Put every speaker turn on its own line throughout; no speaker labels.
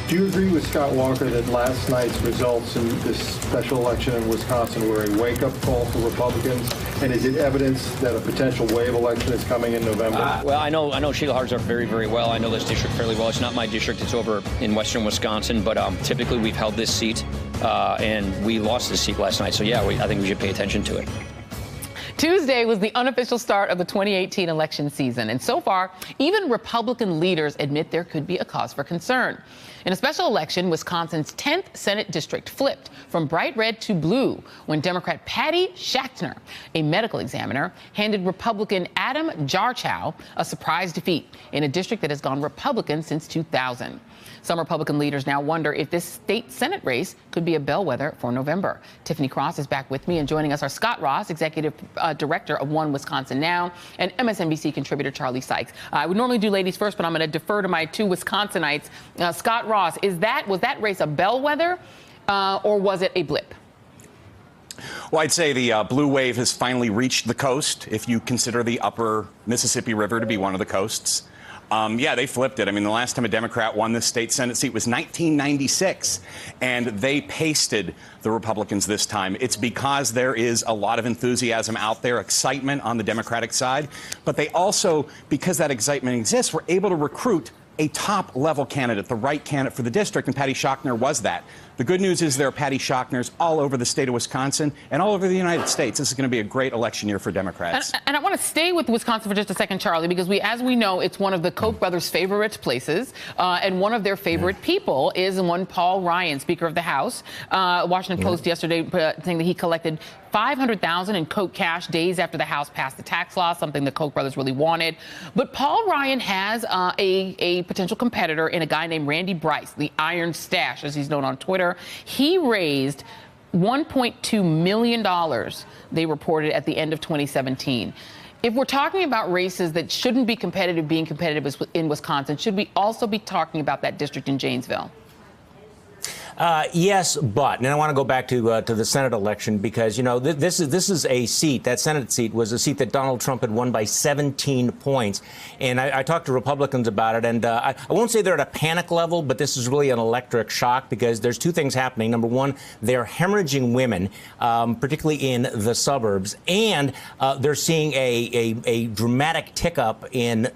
Do you agree with Scott Walker that last night's results in this special election in Wisconsin were a wake-up call for Republicans? And is it evidence that a potential wave election is coming in November?
Well, I know Sheila Hartzell very, very well. I know this district fairly well. It's not my district. It's over in western Wisconsin. But typically we've held this seat, and we lost this seat last night. So, yeah, I think we should pay attention to it.
Tuesday was the unofficial start of the 2018 election season, and so far, even Republican leaders admit there could be a cause for concern. In a special election, Wisconsin's 10th Senate district flipped from bright red to blue when Democrat Patty Schachtner, a medical examiner, handed Republican Adam Jarchow a surprise defeat in a district that has gone Republican since 2000. Some Republican leaders now wonder if this state Senate race could be a bellwether for November. Tiffany Cross is back with me, and joining us are Scott Ross, executive director of One Wisconsin Now, and MSNBC contributor Charlie Sykes. I would normally do ladies first, but I'm going to defer to my two Wisconsinites. Scott Ross, was that race a bellwether or was it a blip?
Well, I'd say the blue wave has finally reached the coast, if you consider the upper Mississippi River to be one of the coasts. Yeah, they flipped it. I mean, the last time a Democrat won this state Senate seat was 1996, and they pasted the Republicans this time. It's because there is a lot of enthusiasm out there, excitement on the Democratic side, but they also, because that excitement exists, were able to recruit a top-level candidate, the right candidate for the district, and Patty Schachtner was that. The good news is there are Patty Schachners all over the state of Wisconsin and all over the United States. This is going to be a great election year for Democrats.
And I want to stay with Wisconsin for just a second, Charlie, because as we know, it's one of the Koch brothers' favorite places, and one of their favorite people is one Paul Ryan, Speaker of the House. Washington Post yesterday saying that he collected $500,000 in Koch cash days after the House passed the tax law, something the Koch brothers really wanted. But Paul Ryan has a potential competitor in a guy named Randy Bryce, the Iron Stash, as he's known on Twitter. He raised $1.2 million, they reported, at the end of 2017. If we're talking about races that shouldn't be competitive being competitive in Wisconsin, should we also be talking about that district in Janesville?
Yes, but, and I want to go back to the Senate election because, you know, this is a seat, that Senate seat was a seat that Donald Trump had won by 17 points. And I talked to Republicans about it, and I won't say they're at a panic level, but this is really an electric shock because there's two things happening. Number one, they're hemorrhaging women, particularly in the suburbs, and they're seeing a dramatic tick up in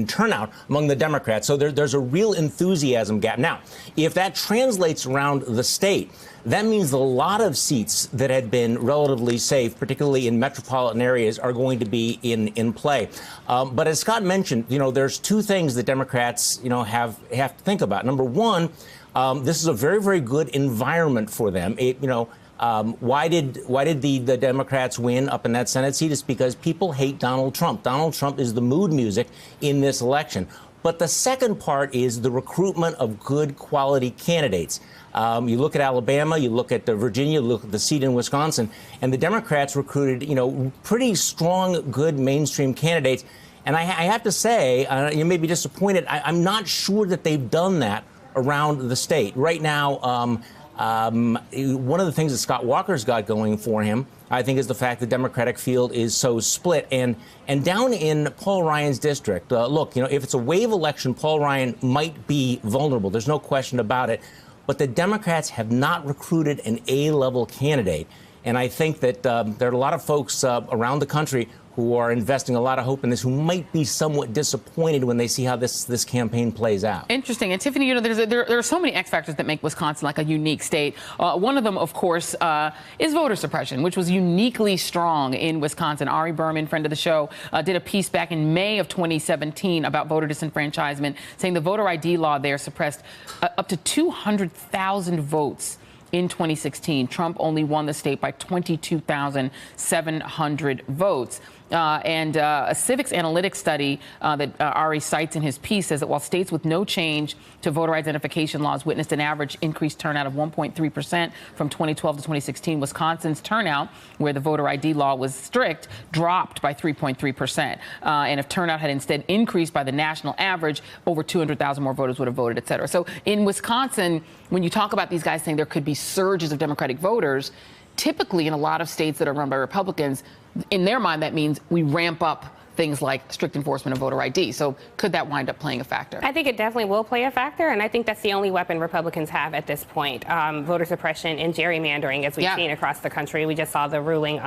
turnout among the Democrats. So there's a real enthusiasm gap. Now, if that translates around the state, that means a lot of seats that had been relatively safe, particularly in metropolitan areas, are going to be in play. But as Scott mentioned, you know, there's two things that Democrats, you know, have to think about. Number one, this is a very, very good environment for them. Why did the Democrats win up in that Senate seat? It's because people hate Donald Trump. Donald Trump is the mood music in this election. But the second part is the recruitment of good quality candidates. You look at Alabama, you look at Virginia, you look at the seat in Wisconsin, and the Democrats recruited, you know, pretty strong, good mainstream candidates. And I have to say, you may be disappointed, I'm not sure that they've done that around the state. Right now, one of the things that Scott Walker's got going for him, I think, is the fact the Democratic field is so split. And down in Paul Ryan's district, look, you know, if it's a wave election, Paul Ryan might be vulnerable. There's no question about it. But the Democrats have not recruited an A-level candidate. And I think that there are a lot of folks around the country who are investing a lot of hope in this, who might be somewhat disappointed when they see how this campaign plays out.
Interesting. And Tiffany, you know, there are so many X factors that make Wisconsin like a unique state. One of them, of course, is voter suppression, which was uniquely strong in Wisconsin. Ari Berman, friend of the show, did a piece back in May of 2017 about voter disenfranchisement, saying the voter ID law there suppressed up to 200,000 votes. In 2016, Trump only won the state by 22,700 votes. And a civics analytics study that Ari cites in his piece says that while states with no change to voter identification laws witnessed an average increased turnout of 1.3% from 2012 to 2016, Wisconsin's turnout, where the voter ID law was strict, dropped by 3.3%. And if turnout had instead increased by the national average, over 200,000 more voters would have voted, et cetera. So in Wisconsin, when you talk about these guys saying there could be surges of Democratic voters, typically in a lot of states that are run by Republicans, in their mind, that means we ramp up things like strict enforcement of voter ID. So could that wind up playing a factor?
I think it definitely will play a factor, and I think that's the only weapon Republicans have at this point, voter suppression and gerrymandering, as we've seen across the country. We just saw the ruling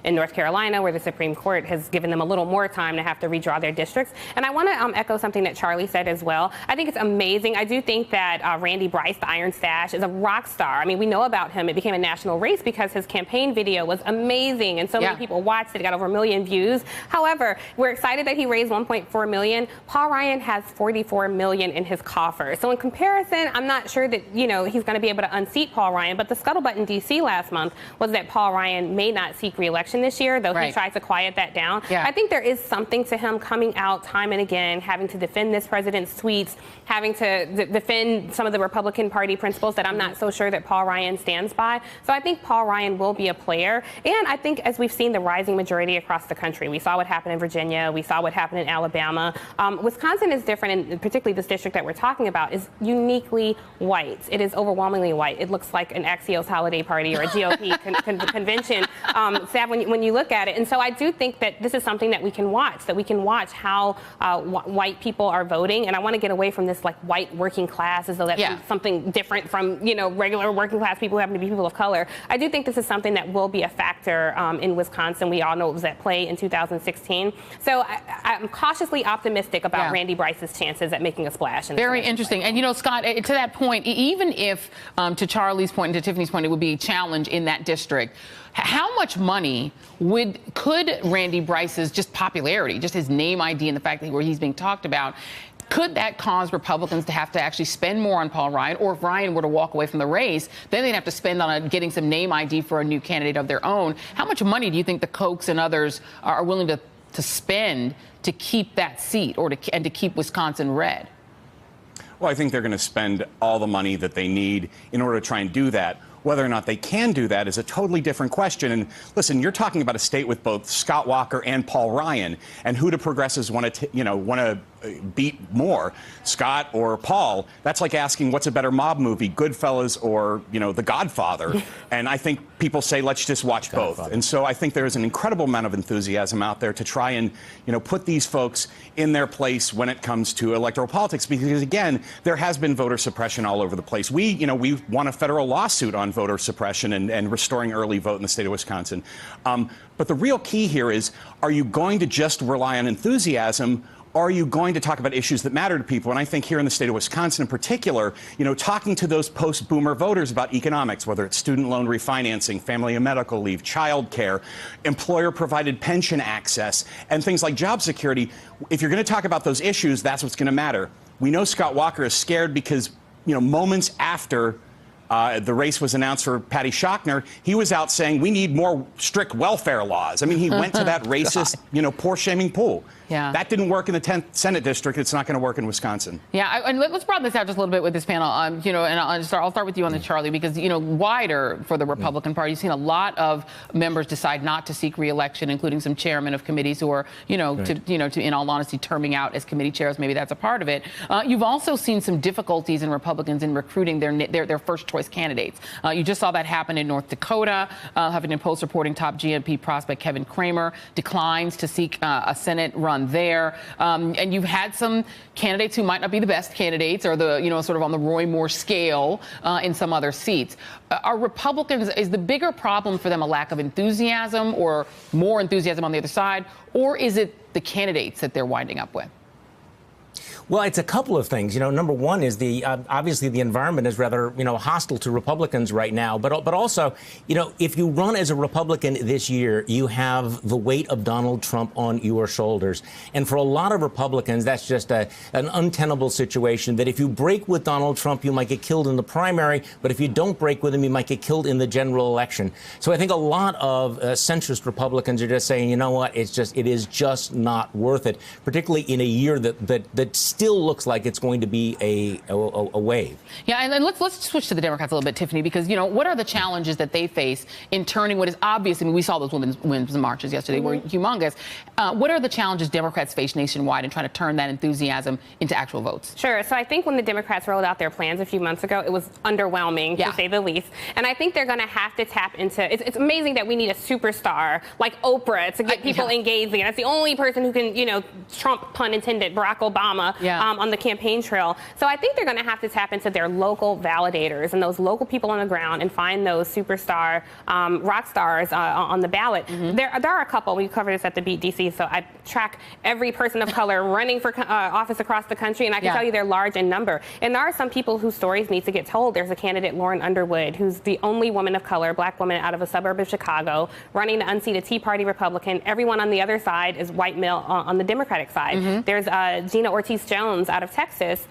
in North Carolina where the Supreme Court has given them a little more time to have to redraw their districts. And I want to echo something that Charlie said as well. I think it's amazing. I do think that Randy Bryce, the Iron Stash, is a rock star. I mean, we know about him. It became a national race because his campaign video was amazing, and so many people watched it. It got over 1 million views. However, we're excited that he raised $1.4 million. Paul Ryan has $44 million in his coffer. So in comparison, I'm not sure that, he's going to be able to unseat Paul Ryan. But the scuttlebutt in D.C. last month was that Paul Ryan may not seek re-election this year, though he tried to quiet that down. I think there is something to him coming out time and again, having to defend this president's tweets, having to defend some of the Republican Party principles that I'm not so sure that Paul Ryan stands by. So I think Paul Ryan will be a player. And I think as we've seen the rising majority across the country, we saw what happened in Virginia, we saw what happened in Alabama. Wisconsin is different, and particularly this district that we're talking about is uniquely white. It is overwhelmingly white. It looks like an Axios holiday party or a GOP convention, Sav, when you look at it. And so I do think that this is something that we can watch, how white people are voting. And I want to get away from this like white working class as though that's something different from, regular working class people who happen to be people of color. I do think this is something that will be a factor in Wisconsin. We all know it was at play in 2016. So I'm cautiously optimistic about Randy Bryce's chances at making a splash.
Very interesting. And, Scott, to that point, even if, to Charlie's point and to Tiffany's point, it would be a challenge in that district, how much money could Randy Bryce's just popularity, just his name ID and the fact that where he's being talked about, could that cause Republicans to have to actually spend more on Paul Ryan? Or if Ryan were to walk away from the race, then they'd have to spend on getting some name ID for a new candidate of their own. How much money do you think the Kochs and others are willing to spend to keep that seat and to keep Wisconsin red?
Well, I think they're going to spend all the money that they need in order to try and do that. Whether or not they can do that is a totally different question. And listen, you're talking about a state with both Scott Walker and Paul Ryan, and who do progressives want to beat more, Scott or Paul? That's like asking what's a better mob movie, Goodfellas or The Godfather. And I think people say let's just watch both. And so I think there is an incredible amount of enthusiasm out there to try and put these folks in their place when it comes to electoral politics, because again, there has been voter suppression all over the place. We won a federal lawsuit on voter suppression and restoring early vote in the state of Wisconsin. But the real key here is, are you going to just rely on enthusiasm? Are you going to talk about issues that matter to people? And I think here in the state of Wisconsin in particular, talking to those post-boomer voters about economics, whether it's student loan refinancing, family and medical leave, child care, employer-provided pension access, and things like job security, if you're going to talk about those issues, that's what's going to matter. We know Scott Walker is scared because, moments after the race was announced for Patty Shockner, he was out saying we need more strict welfare laws. I mean, he went to that racist, poor shaming pool. Yeah. That didn't work in the 10th Senate district. It's not going to work in Wisconsin.
Yeah, and let's broaden this out just a little bit with this panel. And I'll start with you on the Charlie, because wider for the Republican Party, you've seen a lot of members decide not to seek re-election, including some chairmen of committees who are, in all honesty, terming out as committee chairs. Maybe that's a part of it. You've also seen some difficulties in Republicans in recruiting their first choice candidates. You just saw that happen in North Dakota. Huffington Post reporting top GMP prospect Kevin Cramer declines to seek a Senate run there. And you've had some candidates who might not be the best candidates, or the, sort of on the Roy Moore scale in some other seats. Are Republicans, is the bigger problem for them a lack of enthusiasm, or more enthusiasm on the other side, or is it the candidates that they're winding up with?
Well, it's a couple of things. Number one is obviously the environment is rather, hostile to Republicans right now. But also, if you run as a Republican this year, you have the weight of Donald Trump on your shoulders. And for a lot of Republicans, that's just an untenable situation, that if you break with Donald Trump, you might get killed in the primary. But if you don't break with him, you might get killed in the general election. So I think a lot of centrist Republicans are just saying, you know what, it is just not worth it, particularly in a year that still looks like it's going to be a wave.
Yeah, and then let's switch to the Democrats a little bit, Tiffany, because, you know, what are the challenges that they face in turning what is obvious? I mean, we saw those women's marches yesterday were humongous. What are the challenges Democrats face nationwide in trying to turn that enthusiasm into actual votes?
Sure. So I think when the Democrats rolled out their plans a few months ago, it was underwhelming, to say the least. And I think they're going to have to tap into, it's amazing that we need a superstar like Oprah to get people engaging. That's the only person who can, you know, trump, pun intended, Barack Obama on the campaign trail. So I think they're going to have to tap into their local validators and those local people on the ground and find those superstar rock stars on the ballot. There are a couple. We covered this at the Beat DC, so I track every person of color running for office across the country, and I can tell you they're large in number. And there are some people whose stories need to get told. There's a candidate, Lauren Underwood, who's the only woman of color, black woman out of a suburb of Chicago, running the unseated Tea Party Republican. Everyone on the other side is white male on the Democratic side. There's Gina Ortiz-Jones out of Texas,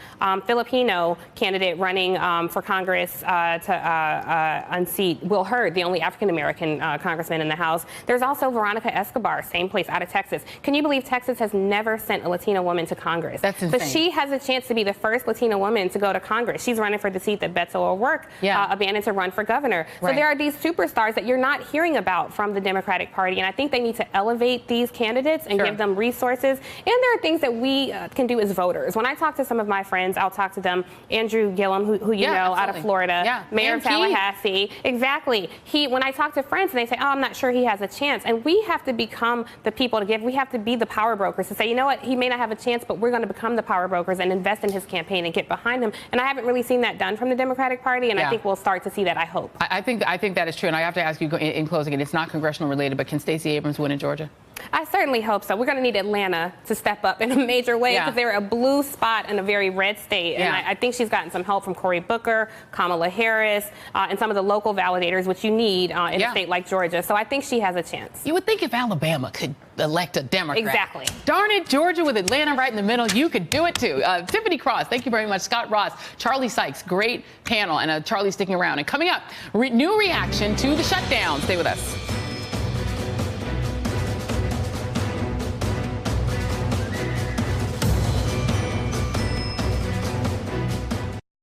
Filipino candidate running for Congress to unseat Will Hurd, the only African-American congressman in the House. There's also Veronica Escobar, same place, out of Texas. Can you believe Texas has never sent a Latina woman to Congress?
That's insane.
But she has a chance to be the first Latina woman to go to Congress. She's running for the seat that Beto O'Rourke abandoned to run for governor. So there are these superstars that you're not hearing about from the Democratic Party, and I think they need to elevate these candidates and give them resources. And there are things that we can do as voters. When I talk to some of my friends, I'll talk to them. Andrew Gillum, who you know, out of Florida, mayor of Tallahassee. Exactly. When I talk to friends, and they say, oh, I'm not sure he has a chance. And we have to become the people to give. We have to be the power brokers to say, you know what, he may not have a chance, but we're going to become the power brokers and invest in his campaign and get behind him. And I haven't really seen that done from the Democratic Party, and I think we'll start to see that, I hope.
I think that is true, and I have to ask you in closing, and it's not congressional related, but can Stacey Abrams win in Georgia?
I certainly hope so. We're going to need Atlanta to step up in a major way because they're a blue spot in a very red state. And I think she's gotten some help from Cory Booker, Kamala Harris, and some of the local validators, which you need in a state like Georgia. So I think she has a chance.
You would think if Alabama could elect a Democrat.
Exactly.
Darn it, Georgia with Atlanta right in the middle. You could do it too. Tiffany Cross, thank you very much. Scott Ross, Charlie Sykes, great panel, and Charlie sticking around. And coming up, new reaction to the shutdown. Stay with us.